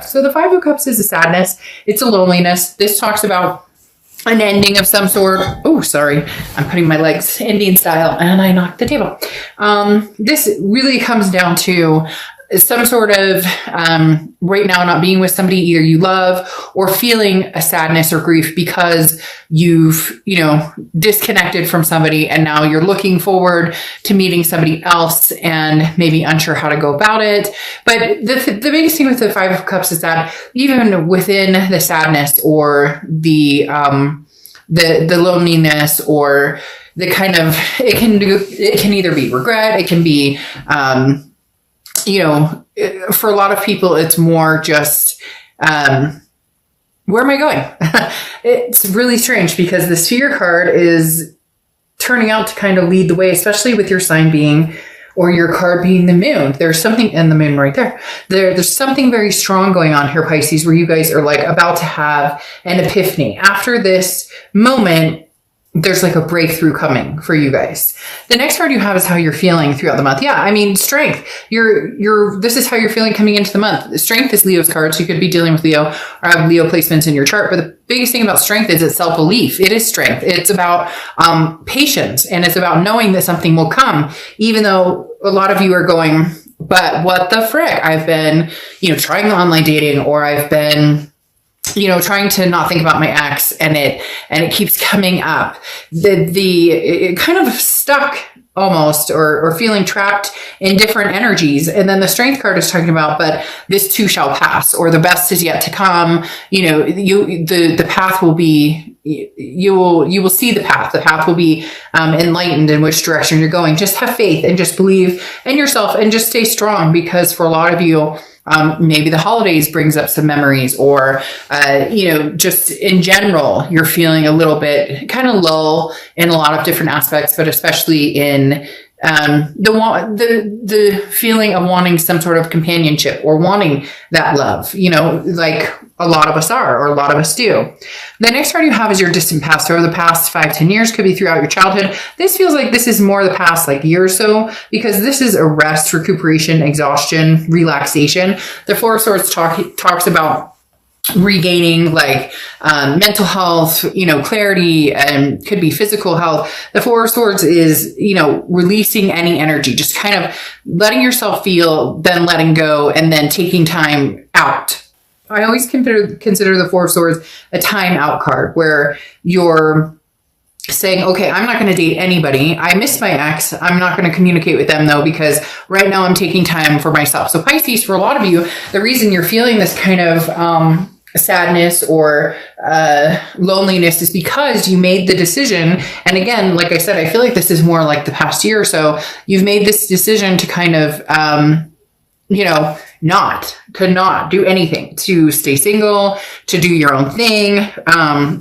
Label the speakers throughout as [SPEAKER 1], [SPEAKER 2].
[SPEAKER 1] So the Five of Cups is a sadness. It's a loneliness. This talks about an ending of some sort. Oh, sorry. I'm putting my legs Indian style and I knocked the table. This really comes down to some sort of right now not being with somebody either you love, or feeling a sadness or grief because you've, disconnected from somebody and now you're looking forward to meeting somebody else and maybe unsure how to go about it. But the biggest thing with the Five of Cups is that even within the sadness or the loneliness or the kind of, it can either be regret, it can be, for a lot of people, it's more just, where am I going? It's really strange because the Sphere card is turning out to kind of lead the way, especially with your sign being, or your card being the moon. There's something in the moon right there. There's something very strong going on here, Pisces, where you guys are like about to have an epiphany. After this moment, there's like a breakthrough coming for you guys. The next card you have is how you're feeling throughout the month. Yeah, I mean, strength. This is how you're feeling coming into the month. Strength is Leo's card, so you could be dealing with Leo or have Leo placements in your chart. But the biggest thing about strength is it's self-belief. It is strength. It's about patience, and it's about knowing that something will come, even though a lot of you are going, but what the frick? I've been, trying online dating, or I've been trying to not think about my ex, and it keeps coming up. It kind of stuck almost, or feeling trapped in different energies. And then the Strength card is talking about, but this too shall pass, or the best is yet to come. The path will be, you will see the path. The path will be enlightened in which direction you're going. Just have faith and just believe in yourself and just stay strong, because for a lot of you, maybe the holidays brings up some memories, or, just in general, you're feeling a little bit kind of lull in a lot of different aspects, but especially in the feeling of wanting some sort of companionship or wanting that love, like a lot of us are, or a lot of us do. The next card you have is your distant past, or the past 5-10 years, could be throughout your childhood. This feels like this is more the past year or so, because this is a rest, recuperation, exhaustion, relaxation. The Four of Swords talks about regaining mental health, clarity, and could be physical health. The Four of Swords is, releasing any energy, just kind of letting yourself feel, then letting go, and then taking time out. I always consider the Four of Swords a time out card, where you're saying, okay, I'm not going to date anybody. I miss my ex. I'm not going to communicate with them though, because right now I'm taking time for myself. So Pisces, for a lot of you, the reason you're feeling this kind of sadness or loneliness is because you made the decision. And again, like I said, I feel like this is more like the past year or so. You've made this decision to kind of, not do anything, to stay single, to do your own thing,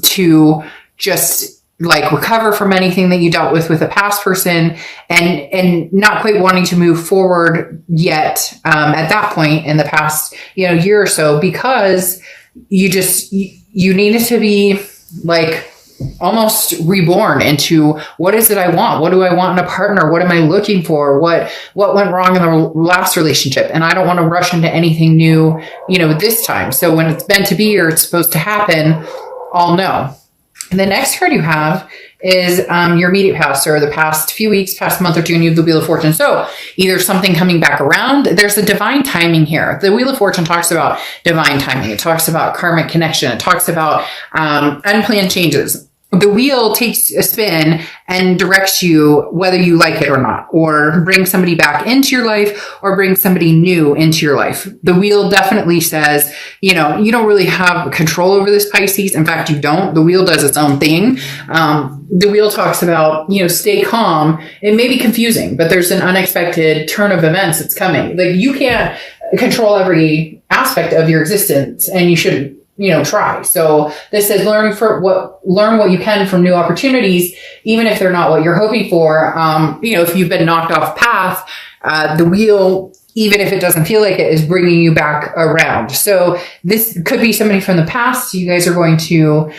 [SPEAKER 1] to just recover from anything that you dealt with a past person, and not quite wanting to move forward yet at that point in the past year or so, because you needed to be almost reborn into, what is it I want? What do I want in a partner? What am I looking for? What went wrong in the last relationship? And I don't want to rush into anything new, this time. So when it's meant to be, or it's supposed to happen, I'll know. And the next card you have is your immediate past, or the past few weeks, past month or two, and you have the Wheel of Fortune. So either something coming back around, there's a divine timing here. The Wheel of Fortune talks about divine timing. It talks about karmic connection. It talks about unplanned changes. The wheel takes a spin and directs you whether you like it or not, or bring somebody back into your life, or bring somebody new into your life. The wheel definitely says, you don't really have control over this, Pisces. In fact, you don't. The wheel does its own thing. The wheel talks about, stay calm. It may be confusing, but there's an unexpected turn of events that's coming. You can't control every aspect of your existence, and you shouldn't. Try. So this says learn what you can from new opportunities, even if they're not what you're hoping for. If you've been knocked off path, the wheel even if it doesn't feel like it, is bringing you back around. So this could be somebody from the past. You guys are going to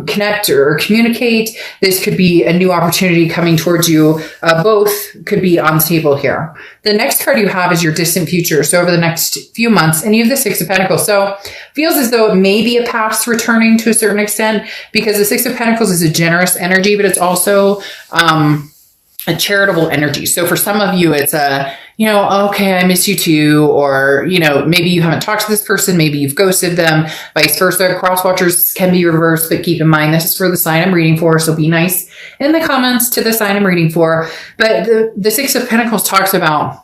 [SPEAKER 1] connect or communicate. This could be a new opportunity coming towards you. Both could be on the table here. The next card you have is your distant future. So over the next few months, and you have the Six of Pentacles. So feels as though it may be a past returning to a certain extent, because the Six of Pentacles is a generous energy, but it's also a charitable energy. So for some of you, it's a, okay, I miss you too. Or, maybe you haven't talked to this person. Maybe you've ghosted them, vice versa. Cross watchers can be reversed, but keep in mind, this is for the sign I'm reading for. So be nice in the comments to the sign I'm reading for. But the Six of Pentacles talks about,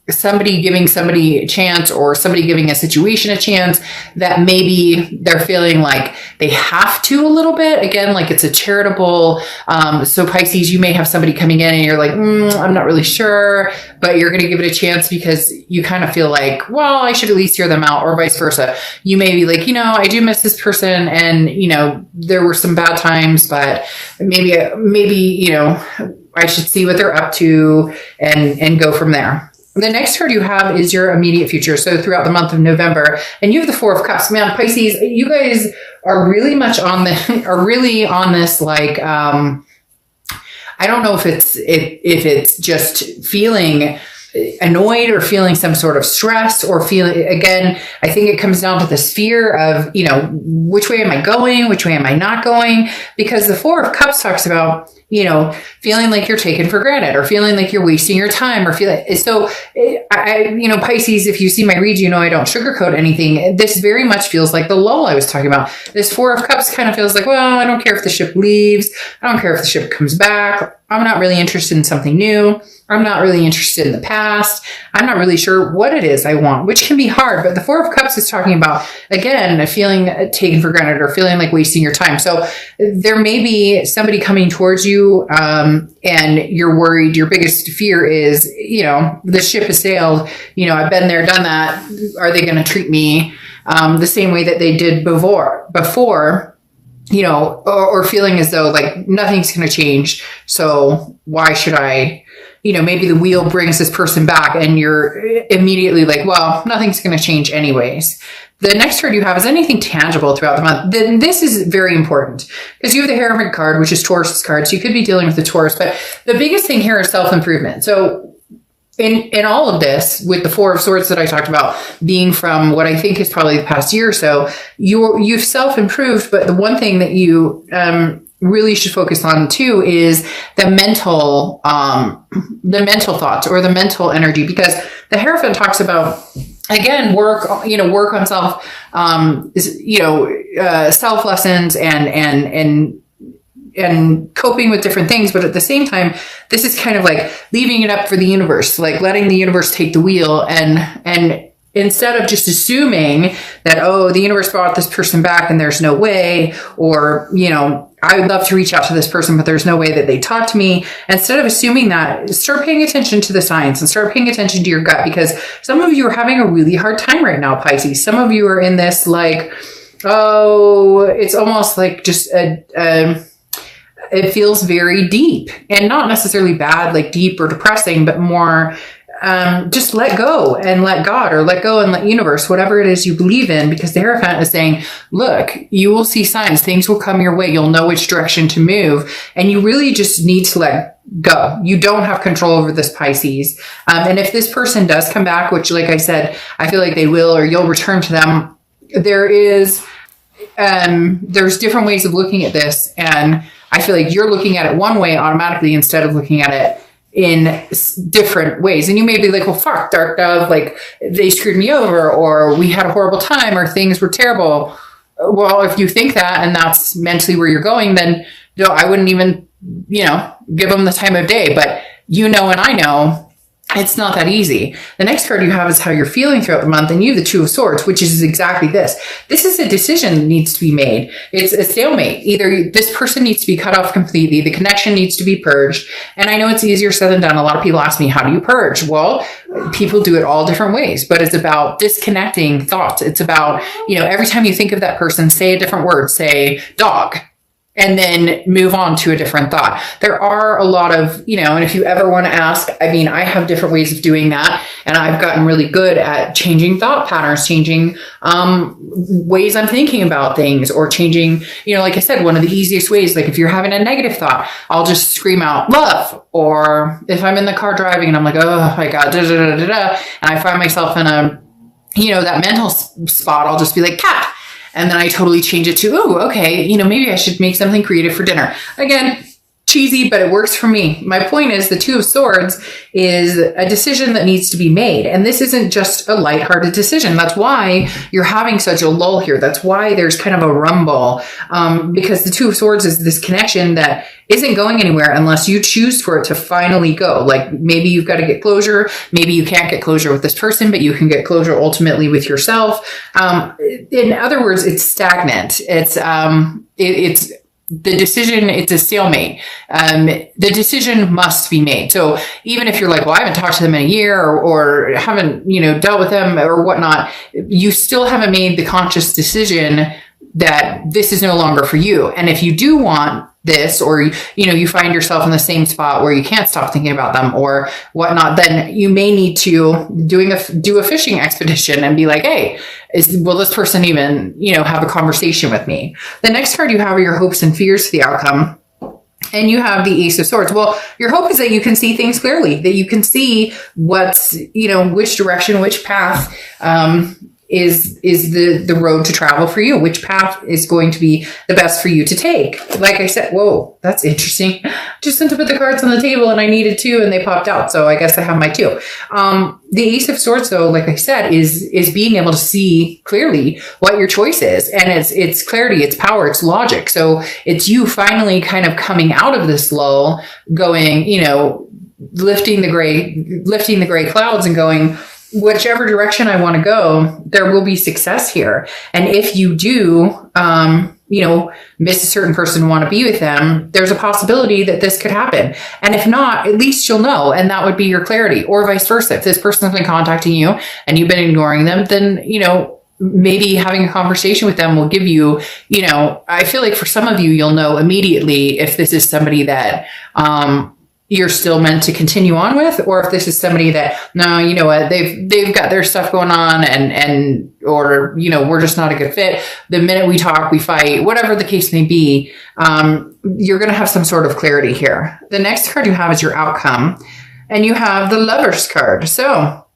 [SPEAKER 1] somebody giving somebody a chance, or somebody giving a situation a chance that maybe they're feeling like they have to a little bit. Again, like it's a charitable. So Pisces, you may have somebody coming in and you're like, I'm not really sure, but you're going to give it a chance because you kind of feel like, well, I should at least hear them out, or vice versa. You may be like, I do miss this person, and, there were some bad times, but maybe, I should see what they're up to and go from there. The next card you have is your immediate future. So throughout the month of November, and you have the Four of Cups. Man, Pisces, you guys are really much on this, like, I don't know if it's just feeling annoyed or feeling some sort of stress, or feeling, again, I think it comes down to this fear of, which way am I going? Which way am I not going? Because the Four of Cups talks about, feeling like you're taken for granted, or feeling like you're wasting your time, or feeling so. Pisces, if you see my read, I don't sugarcoat anything. This very much feels like the lull I was talking about. This Four of Cups kind of feels like, well, I don't care if the ship leaves. I don't care if the ship comes back. I'm not really interested in something new. I'm not really interested in the past. I'm not really sure what it is I want, which can be hard. But the Four of Cups is talking about, again, a feeling taken for granted, or feeling like wasting your time. So there may be somebody coming towards you, and you're worried. Your biggest fear is, the ship has sailed. I've been there, done that. Are they going to treat me the same way that they did before? Or feeling as though like nothing's going to change. So why should I, maybe the wheel brings this person back and you're immediately like, well, nothing's going to change anyways. The next card you have is anything tangible throughout the month. Then this is very important because you have the Hierophant card, which is Taurus card. So you could be dealing with the Taurus, but the biggest thing here is self-improvement. So in all of this, with the Four of Swords that I talked about being from what I think is probably the past year or so, you've self-improved. But the one thing that you really should focus on too is the mental thoughts or the mental energy, because the Hierophant talks about, again, work on self, self lessons and coping with different things. But at the same time, this is kind of like leaving it up for the universe, like letting the universe take the wheel, and instead of just assuming that, oh, the universe brought this person back and there's no way, or, I would love to reach out to this person, but there's no way that they talk to me. Instead of assuming that, start paying attention to the signs and start paying attention to your gut, because some of you are having a really hard time right now, Pisces. Some of you are in this like, oh, it's almost like just it feels very deep, and not necessarily bad, like deep or depressing, but more just let go and let God, or let go and let universe, whatever it is you believe in, because the Hierophant is saying, look, you will see signs, things will come your way. You'll know which direction to move. And you really just need to let go. You don't have control over this, Pisces. And if this person does come back, which, like I said, I feel like they will, or you'll return to them, there's different ways of looking at this. And I feel like you're looking at it one way automatically instead of looking at it in different ways. And you may be like, well, fuck, Dark Dove, like they screwed me over, or we had a horrible time, or things were terrible. Well, if you think that and that's mentally where you're going, then no, I wouldn't even, give them the time of day. But and I know it's not that easy. The next card you have is how you're feeling throughout the month, and you have the Two of Swords, which is exactly this. This is a decision that needs to be made. It's a stalemate. Either this person needs to be cut off completely, the connection needs to be purged. And I know it's easier said than done. A lot of people ask me, how do you purge? Well, people do it all different ways, but it's about disconnecting thoughts. It's about, every time you think of that person, say a different word, say dog. and then move on to a different thought. There are a lot of, and if you ever want to ask, I mean, I have different ways of doing that. And I've gotten really good at changing thought patterns, changing ways I'm thinking about things, or changing, like I said, one of the easiest ways, like if you're having a negative thought, I'll just scream out love. Or if I'm in the car driving and I'm like, oh my God, da, da, da, da, da, and I find myself in a, that mental spot, I'll just be like, cat. And then I totally change it to, oh, okay, maybe I should make something creative for dinner. Again, cheesy, but it works for me. My point is the Two of Swords is a decision that needs to be made. And this isn't just a lighthearted decision. That's why you're having such a lull here. That's why there's kind of a rumble, because the Two of Swords is this connection that isn't going anywhere unless you choose for it to finally go. Like maybe you've got to get closure. Maybe you can't get closure with this person, but you can get closure ultimately with yourself. In other words, it's stagnant. It's the decision, it's a stalemate. The decision must be made. So even if you're like, well, I haven't talked to them in a year or haven't, dealt with them or whatnot, you still haven't made the conscious decision that this is no longer for you. And if you do want this, or, you find yourself in the same spot where you can't stop thinking about them or whatnot, then you may need to do a fishing expedition and be like, hey, will this person even, have a conversation with me? The next card you have are your hopes and fears for the outcome. And you have the Ace of Swords. Well, your hope is that you can see things clearly, that you can see what's, which direction, which path, is the road to travel for you, which path is going to be the best for you to take. Like I said, whoa, that's interesting. Just sent to put the cards on the table and I needed two and they popped out. So I guess I have my two. The Ace of Swords, though, like I said, is being able to see clearly what your choice is. And it's clarity, it's power, it's logic. So it's you finally kind of coming out of this lull, going, lifting the gray clouds and going, whichever direction I want to go, there will be success here. And if you do, miss a certain person and want to be with them, there's a possibility that this could happen. And if not, at least you'll know. And that would be your clarity, or vice versa. If this person's been contacting you and you've been ignoring them, then, maybe having a conversation with them will give you, I feel like for some of you, you'll know immediately if this is somebody that, you're still meant to continue on with, or if this is somebody that, no, you know what, they've got their stuff going on or, we're just not a good fit. The minute we talk, we fight, whatever the case may be, you're going to have some sort of clarity here. The next card you have is your outcome, and you have the Lovers card. So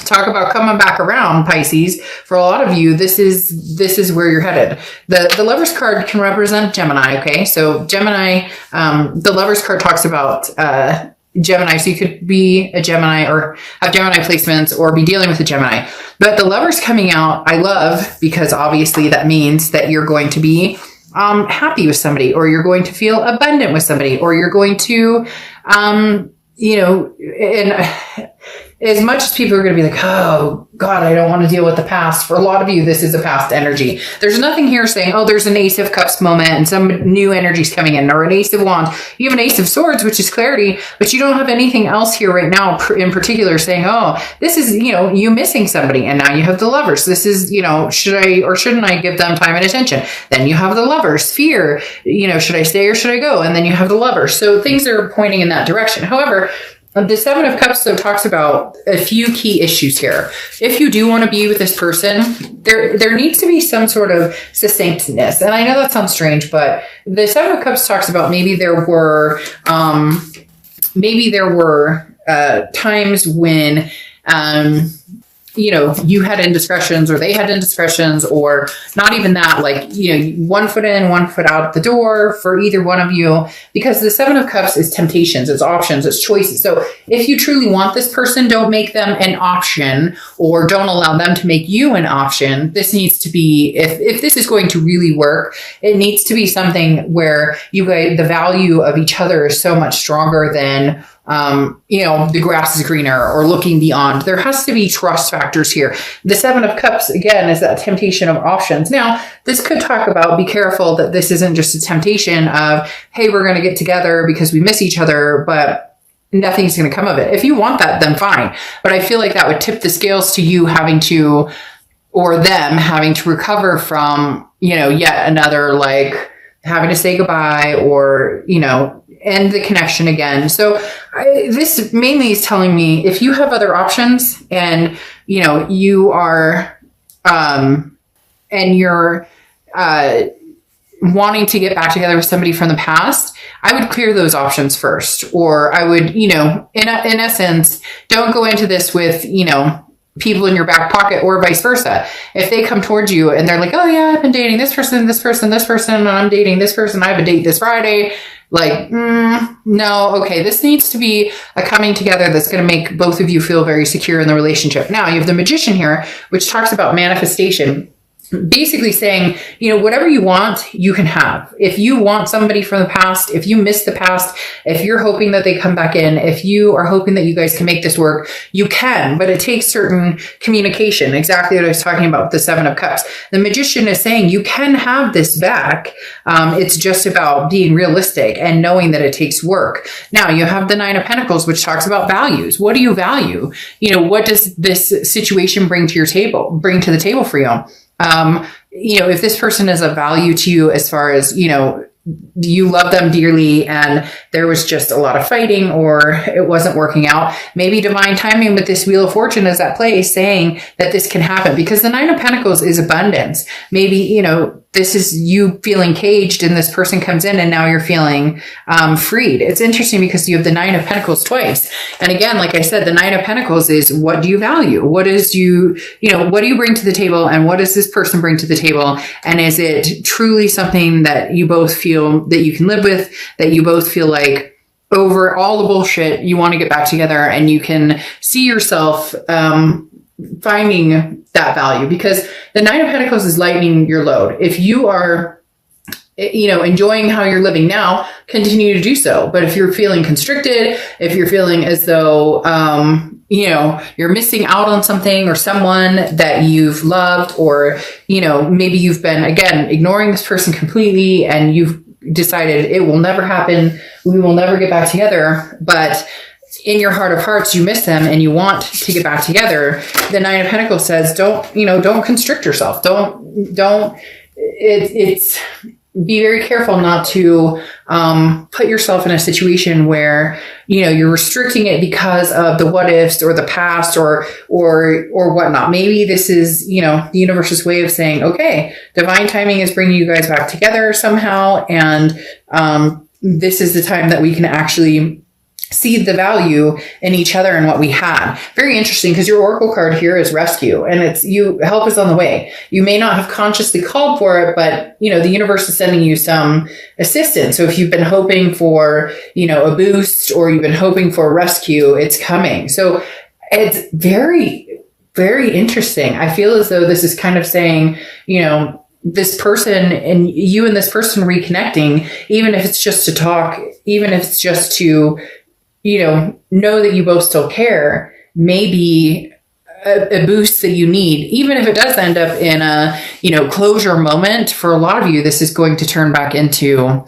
[SPEAKER 1] talk about coming back around, Pisces. For a lot of you, this is where you're headed. The Lovers card can represent Gemini. Okay. So Gemini, the Lovers card talks about, Gemini. So you could be a Gemini or have Gemini placements or be dealing with a Gemini, but the Lovers coming out, I love, because obviously that means that you're going to be, happy with somebody, or you're going to feel abundant with somebody, or you're going to, as much as people are going to be like, oh God, I don't want to deal with the past. For a lot of you, this is a past energy. There's nothing here saying, oh, there's an Ace of Cups moment and some new energy's coming in, or an Ace of Wands. You have an Ace of Swords, which is clarity, but you don't have anything else here right now in particular saying, oh, this is, you missing somebody. And now you have the Lovers. This is, should I or shouldn't I give them time and attention? Then you have the Lovers. Fear, should I stay or should I go? And then you have the Lovers. So things are pointing in that direction. However, the Seven of Cups, though, talks about a few key issues here. If you do want to be with this person, there needs to be some sort of succinctness. And I know that sounds strange, but the Seven of Cups talks about maybe there were times when, you had indiscretions, or they had indiscretions, or not even that, like, 1 foot in, 1 foot out the door for either one of you, because the Seven of Cups is temptations, it's options, it's choices. So if you truly want this person, don't make them an option, or don't allow them to make you an option. This needs to be, if this is going to really work, it needs to be something where you guys, the value of each other is so much stronger than, the grass is greener, or looking beyond. There has to be trust factors here. The Seven of Cups, again, is that temptation of options. Now, this could talk about, be careful that this isn't just a temptation of, hey, we're going to get together because we miss each other, but nothing's going to come of it. If you want that, then fine. But I feel like that would tip the scales to you having to, or them having to recover from, yet another, like, having to say goodbye or, end the connection again. So this mainly is telling me if you have other options and, you are, and you're, wanting to get back together with somebody from the past, I would clear those options first. Or I would, in essence, don't go into this with, people in your back pocket or vice versa. If they come towards you and they're like, oh yeah, I've been dating this person, and I'm dating this person, I have a date this Friday. Like, no, okay, this needs to be a coming together that's going to make both of you feel very secure in the relationship. Now, you have the Magician here, which talks about manifestation. Basically saying, whatever you want, you can have. If you want somebody from the past, if you miss the past, if you're hoping that they come back in, if you are hoping that you guys can make this work, you can, but it takes certain communication. Exactly what I was talking about with the 7 of Cups. The Magician is saying you can have this back. It's just about being realistic and knowing that it takes work. Now you have the 9 of Pentacles, which talks about values. What do you value? What does this situation bring to the table for you? If this person is of value to you as far as, you love them dearly and there was just a lot of fighting or it wasn't working out, maybe divine timing with this Wheel of Fortune is at play saying that this can happen, because the 9 of Pentacles is abundance. Maybe, this is you feeling caged and this person comes in and now you're feeling freed. It's interesting because you have the 9 of Pentacles twice. And again, like I said, the 9 of Pentacles is what do you value? What do you bring to the table and what does this person bring to the table? And is it truly something that you both feel that you can live with, that you both feel like over all the bullshit, you want to get back together and you can see yourself finding that value? Because the 9 of Pentacles is lightening your load. If you are, enjoying how you're living now, continue to do so. But if you're feeling constricted, if you're feeling as though, you're missing out on something or someone that you've loved, or, maybe you've been, again, ignoring this person completely and you've decided it will never happen. We will never get back together. But in your heart of hearts, you miss them and you want to get back together. The 9 of Pentacles says, don't constrict yourself. Be very careful not to put yourself in a situation where, you're restricting it because of the what ifs or the past or whatnot. Maybe this is, the universe's way of saying, okay, divine timing is bringing you guys back together somehow. And this is the time that we can actually see the value in each other and what we had. Very interesting, because your oracle card here is rescue, and it's help is on the way. You may not have consciously called for it, but the universe is sending you some assistance. So if you've been hoping for, a boost, or you've been hoping for a rescue, it's coming. So it's very, very interesting. I feel as though this is kind of saying, this person and you and this person reconnecting, even if it's just to talk, even if it's just to, know that you both still care, maybe a boost that you need. Even if it does end up in a, closure moment, for a lot of you, this is going to turn back into